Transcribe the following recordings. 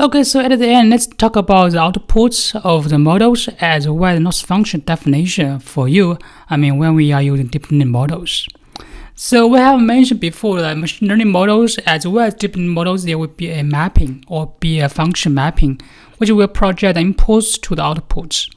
Okay, so at the end, let's talk about the outputs of the models as well as loss function definition for you, when we are using deep learning models. So we have mentioned before that machine learning models as well as deep learning models, there will be a mapping or be a function mapping, which will project the inputs to the outputs.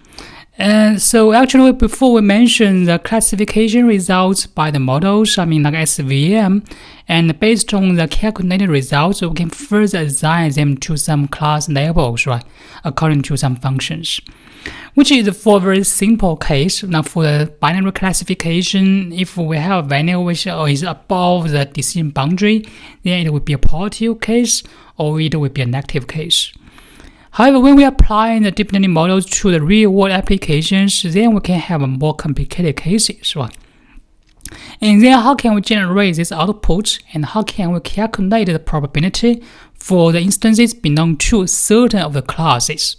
And so actually before we mentioned the classification results by the models, like SVM, and based on the calculated results, we can further assign them to some class labels, right, according to some functions. Which is for a very simple case. Now for the binary classification, if we have a value which is above the decision boundary, then it will be a positive case or it will be a negative case. However, when we apply the deep learning models to the real-world applications, then we can have more complicated cases, right? And then how can we generate this output and how can we calculate the probability for the instances belong to certain of the classes?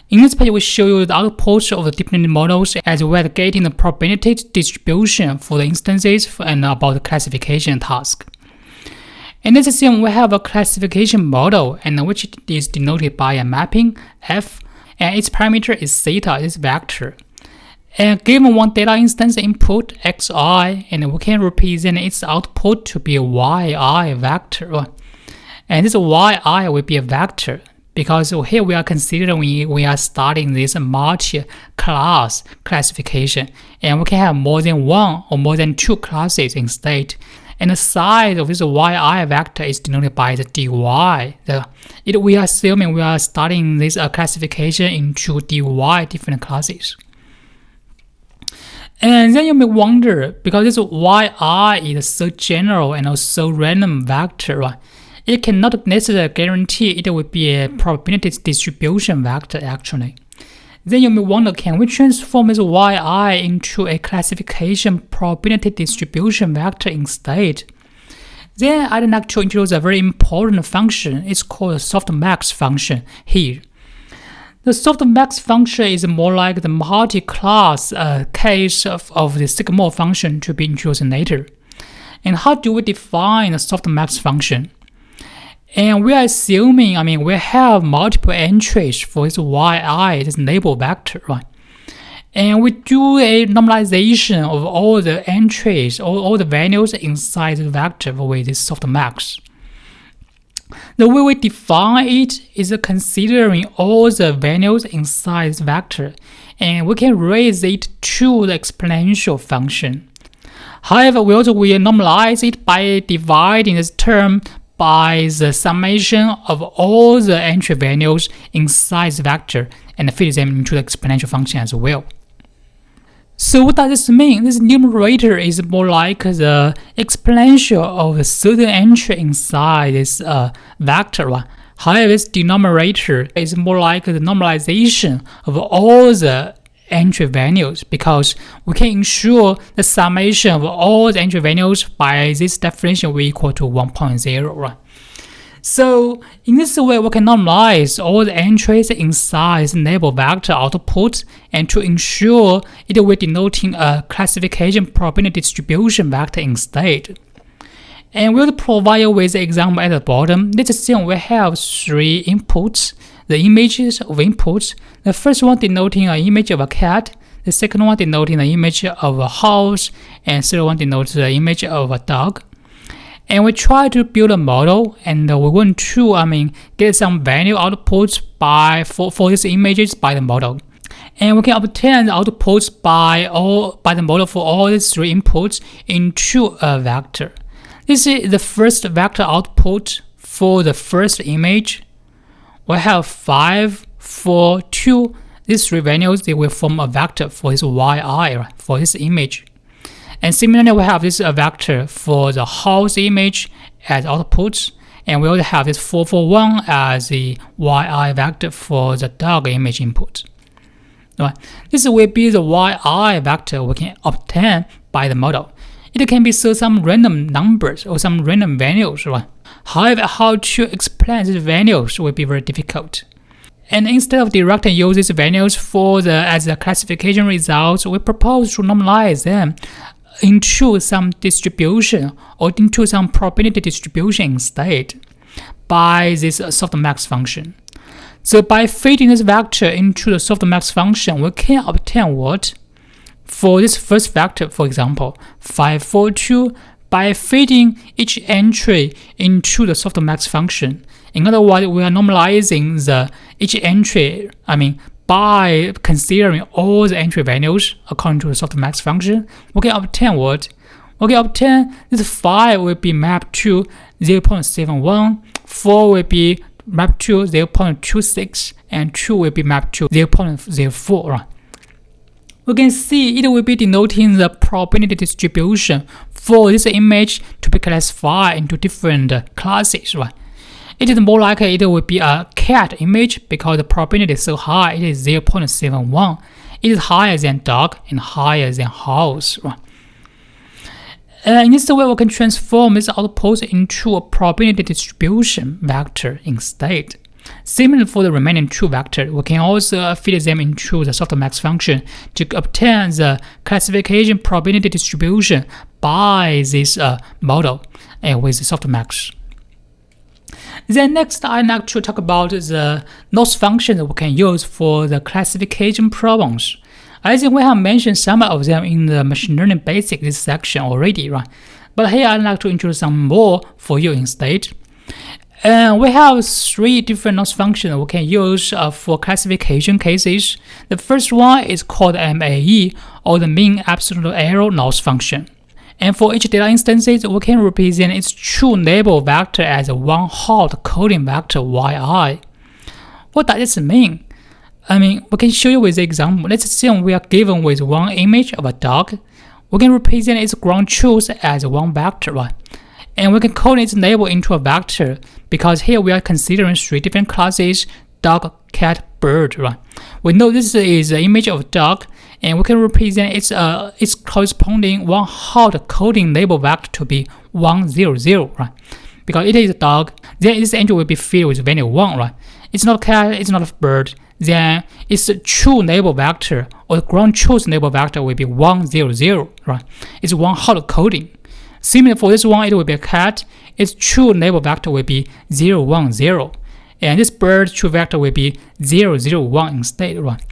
In this page, we show you the output of the deep learning models as well as getting the probability distribution for the instances and about the classification task. And let's assume we have a classification model and which is denoted by a mapping f, and its parameter is theta, this vector. And given one data instance input xi, and we can represent its output to be a yi vector. And this yi will be a vector because here we are considering we are starting this multi-class classification, and we can have more than one or more than two classes instead. And the size of this yi vector is denoted by the dy. We are assuming we are starting this classification into dy different classes. And then you may wonder, because this yi is so general and also random vector, right? It cannot necessarily guarantee it will be a probability distribution vector actually. Then you may wonder, can we transform this yi into a classification probability distribution vector instead? Then I'd like to introduce a very important function. It's called the softmax function here. The softmax function is more like the multi-class case of the sigmoid function to be introduced later. And how do we define the softmax function? And we are assuming, we have multiple entries for this yi, this label vector, right? And we do a normalization of all the entries, all the values inside the vector with this softmax. The way we define it is considering all the values inside this vector, and we can raise it to the exponential function. However, we also will normalize it by dividing this term by the summation of all the entry values inside the vector and fit them into the exponential function as well. So what does this mean? This numerator is more like the exponential of a certain entry inside this vector. Right? However, this denominator is more like the normalization of all the entry values because we can ensure the summation of all the entry values by this definition will equal to 1.0, right? So in this way, we can normalize all the entries inside this label vector output and to ensure it will denoting a classification probability distribution vector instead. And we'll provide you with an example at the bottom. Let's assume we have three inputs, the images of inputs. The first one denoting an image of a cat, the second one denoting the image of a house, and third one denotes the image of a dog. And we try to build a model, and we want to get some value outputs for these images by the model. And we can obtain the outputs by the model for all these three inputs into a vector. This is the first vector output for the first image. We have 5, 4, 2. These three values, they will form a vector for this yi, for this image. And similarly, we have this vector for the house image as outputs. And we also have this 4, 4, 1 as the yi vector for the dog image input. Right. This will be the yi vector we can obtain by the model. It can be some random numbers or some random values, right? However, how to explain these values will be very difficult. And instead of directly use these values as the classification results, we propose to normalize them into some distribution or into some probability distribution instead by this softmax function. So by feeding this vector into the softmax function, we can obtain what? For this first vector, for example, 5, 4, 2, by feeding each entry into the softmax function. In other words, we are normalizing each entry, by considering all the entry values according to the softmax function, we can obtain what? We can obtain this 5 will be mapped to 0.71, 4 will be mapped to 0.26, and 2 will be mapped to 0.04, right? We can see it will be denoting the probability distribution for this image to be classified into different classes, right? It is more likely it will be a cat image because the probability is so high, it is 0.71. It is higher than dog and higher than house, right? In this way, we can transform this output into a probability distribution vector instead. Similar for the remaining 2 vectors, we can also feed them into the softmax function to obtain the classification probability distribution by this model with the softmax. Then next, I'd like to talk about the loss function that we can use for the classification problems. I think we have mentioned some of them in the machine learning basics this section already, right? But here I'd like to introduce some more for you instead. We have 3 different loss functions we can use for classification cases. The first one is called MAE, or the mean absolute error loss function. And for each data instances, we can represent its true neighbor vector as a one-hot coding vector yi. What does this mean? We can show you with the example. Let's assume we are given with one image of a dog. We can represent its ground truth as one vector, right? And we can code its neighbor into a vector because here we are considering 3 different classes: dog, cat, bird, right? We know this is an image of a dog, and we can represent its corresponding one-hot coding label vector to be 1, 0, 0, right? Because it is a dog, then this entry will be filled with value 1, right? It's not a cat, it's not a bird, then its true neighbor vector or the ground truth neighbor vector will be 1, 0, 0, right? It's one-hot coding. Similar for this one, it will be a cat. Its true neighbor vector will be 0, 1, 0. And this bird's true vector will be 0, 0, 1 instead, right?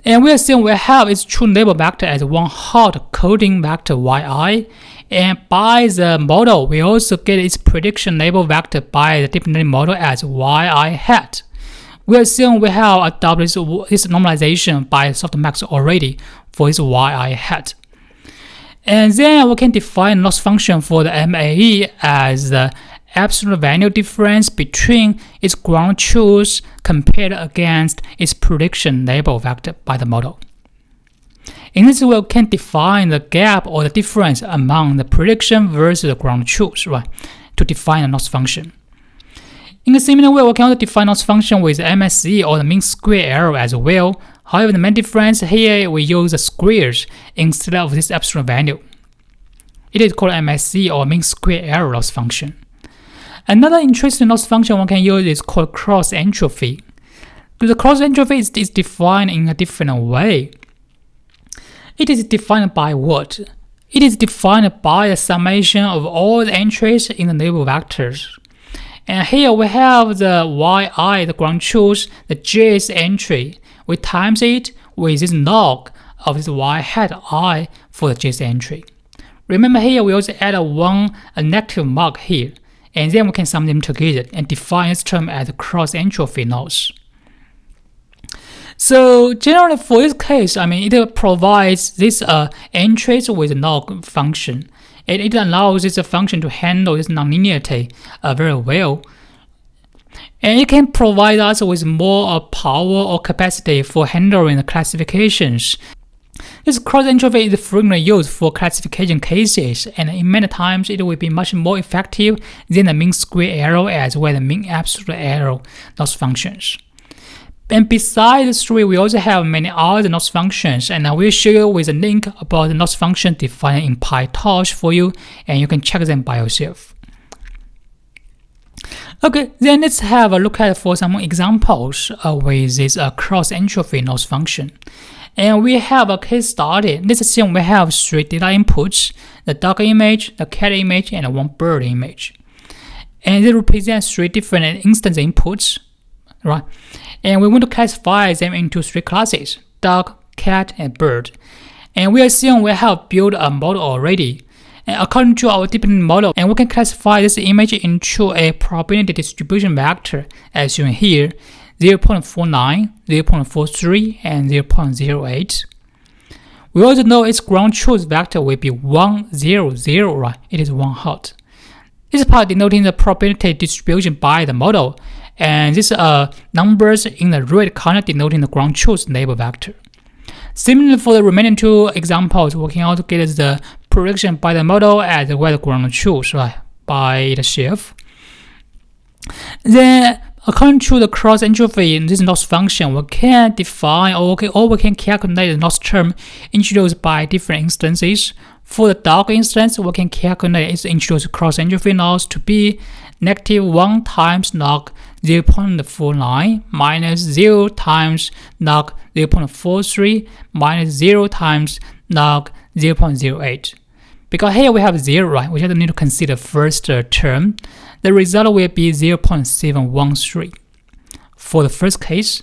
And we assume we have its true neighbor vector as one hot coding vector yi. And by the model, we also get its prediction neighbor vector by the deep learning model as yi hat. We assume we have adopted this normalization by softmax already for this yi hat. And then we can define loss function for the MAE as the absolute value difference between its ground truth compared against its prediction label vector by the model. In this way, we can define the gap or the difference among the prediction versus the ground truth, right, to define a loss function. In a similar way, we can also define loss function with MSE or the mean square error as well. However, the main difference here, we use the squares instead of this absolute value. It is called MSE or mean square error loss function. Another interesting loss function one can use is called cross-entropy. The cross-entropy is defined in a different way. It is defined by what? It is defined by a summation of all the entries in the neighbor vectors. And here we have the yi, the ground truth, the jth entry. We times it with this log of this y hat I for the jth entry. Remember here we also add a negative mark here, and then we can sum them together and define this term as a cross-entropy loss. So generally for this case, it provides this entries with a log function, and it allows this function to handle this nonlinearity very well. And it can provide us with more power or capacity for handling the classifications. This cross-entropy is frequently used for classification cases, and in many times it will be much more effective than the mean square error as well as the mean absolute error loss functions. And besides the 3, we also have many other loss functions, and I will show you with a link about the loss function defined in PyTorch for you, and you can check them by yourself. Okay, then let's have a look at for some examples with this cross-entropy loss function. And we have a case study. Let's assume we have 3 data inputs: the dog image, the cat image, and one bird image. And they represent 3 different instance inputs. right? And we want to classify them into 3 classes: dog, cat, and bird. And we assume we have built a model already. And according to our deep learning model, and we can classify this image into a probability distribution vector, as shown here: 0.49, 0.43, and 0.08. We also know its ground truth vector will be 1, 0, 0, right? It is 1 hot. This part denoting the probability distribution by the model, and these numbers in the red color denoting the ground truth label vector. Similarly, for the remaining 2 examples, we can also get the prediction by the model as well as ground truth, right, by itself. Then, according to the cross-entropy in this loss function, we can define or we can calculate the loss term introduced by different instances. For the dog instance, we can calculate its introduced cross-entropy loss to be -1 times log 0.49 minus 0 times log 0.43 minus 0 times log 0.08. Because here we have 0, right? We just need to consider first term. The result will be 0.713 for the first case.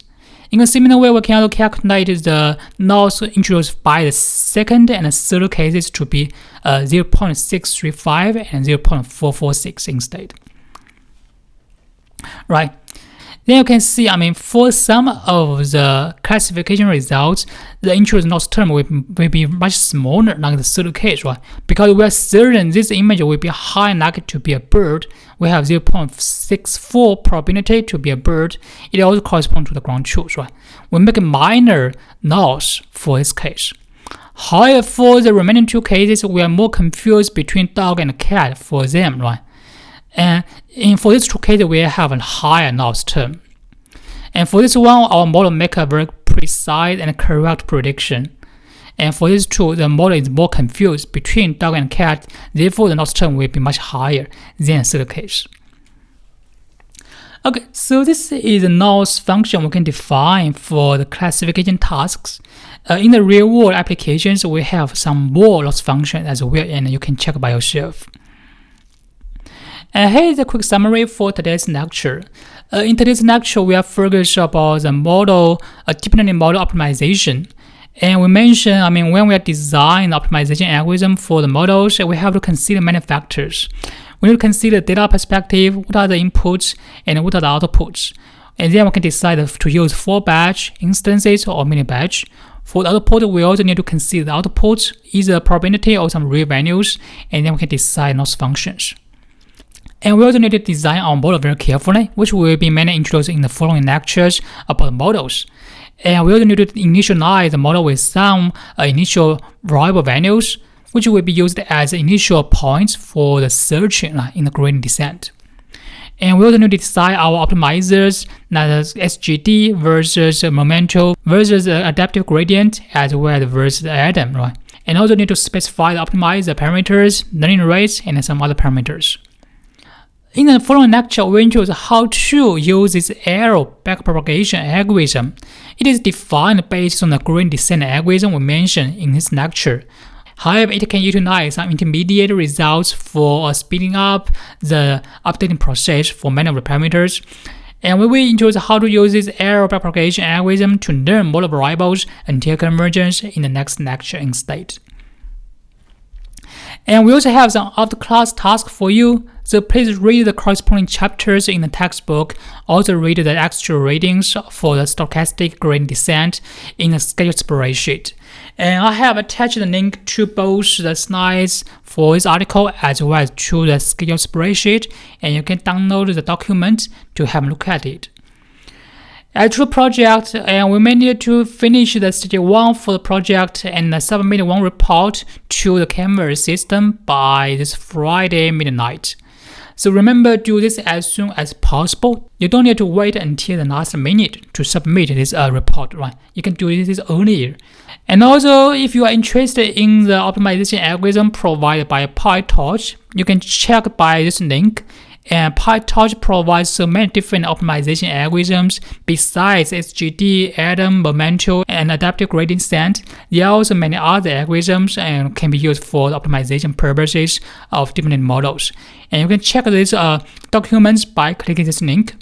In a similar way, we can also calculate the loss introduced by the second and third cases to be 0.635 and 0.446 instead. Right. Then you can see, for some of the classification results, the introduced loss term will be much smaller than the third case, right? Because we are certain this image will be high likely to be a bird. We have 0.64 probability to be a bird. It also corresponds to the ground truth, right? We make a minor loss for this case. However, for the remaining 2 cases, we are more confused between dog and cat for them, right? And for these 2 cases, we have a higher loss term. And for this one, our model makes a very precise and correct prediction. And for these 2, the model is more confused between dog and cat, therefore the loss term will be much higher than the third case. Okay, so this is a loss function we can define for the classification tasks. In the real-world applications, we have some more loss functions as well, and you can check by yourself. And here is a quick summary for today's lecture. In today's lecture, we are focused about the model, deep learning model optimization. And we mentioned, when we are designing the optimization algorithm for the models, we have to consider many factors. We need to consider data perspective, what are the inputs, and what are the outputs. And then we can decide to use full batch instances or mini batch. For the output, we also need to consider the output, either probability or some real values, and then we can decide loss functions. And we also need to design our model very carefully, which will be mainly introduced in the following lectures about models. And we also need to initialize the model with some initial variable values, which will be used as initial points for the searching in the gradient descent. And we also need to decide our optimizers, like SGD versus momentum versus adaptive gradient, as well as versus Adam, right? And also need to specify the optimizer parameters, learning rates, and some other parameters. In the following lecture, we introduce how to use this error backpropagation algorithm. It is defined based on the gradient descent algorithm we mentioned in this lecture. However, it can utilize some intermediate results for speeding up the updating process for many of the parameters. And we will introduce how to use this error backpropagation algorithm to learn model variables until convergence in the next lecture instead. And we also have some after-class tasks for you, so please read the corresponding chapters in the textbook. Also read the actual readings for the stochastic gradient descent in the scheduled spreadsheet. And I have attached the link to both the slides for this article as well as to the scheduled spreadsheet, and you can download the document to have a look at it. As to the project, and we may need to finish the stage 1 for the project and submit one report to the Canvas system by this Friday midnight. So remember, do this as soon as possible. You don't need to wait until the last minute to submit this report, right? You can do this earlier. And also, if you are interested in the optimization algorithm provided by PyTorch, you can check by this link. And PyTorch provides so many different optimization algorithms besides SGD, Adam, momentum, and adaptive gradient descent. There are also many other algorithms and can be used for the optimization purposes of different models. And you can check these documents by clicking this link.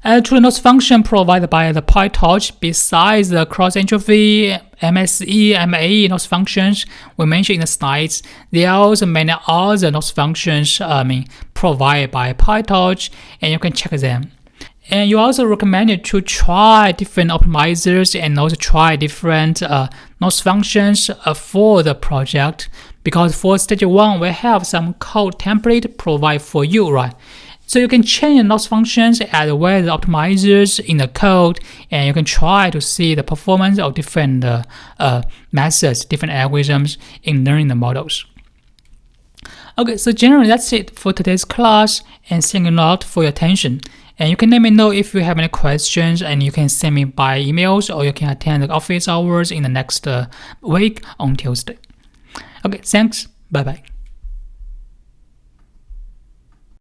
To the noise function provided by the PyTorch, besides the cross-entropy, MSE, MAE noise functions we mentioned in the slides, there are also many other noise functions provided by PyTorch, and you can check them. And you also recommended to try different optimizers and also try different noise functions for the project, because for stage 1 we have some code template provided for you, right? So you can change the noise functions as well as the optimizers in the code, and you can try to see the performance of different methods, different algorithms in learning the models. Okay, so generally that's it for today's class, and thank you a lot for your attention. And you can let me know if you have any questions, and you can send me by emails, or you can attend the office hours in the next week on Tuesday. Okay, thanks. Bye-bye.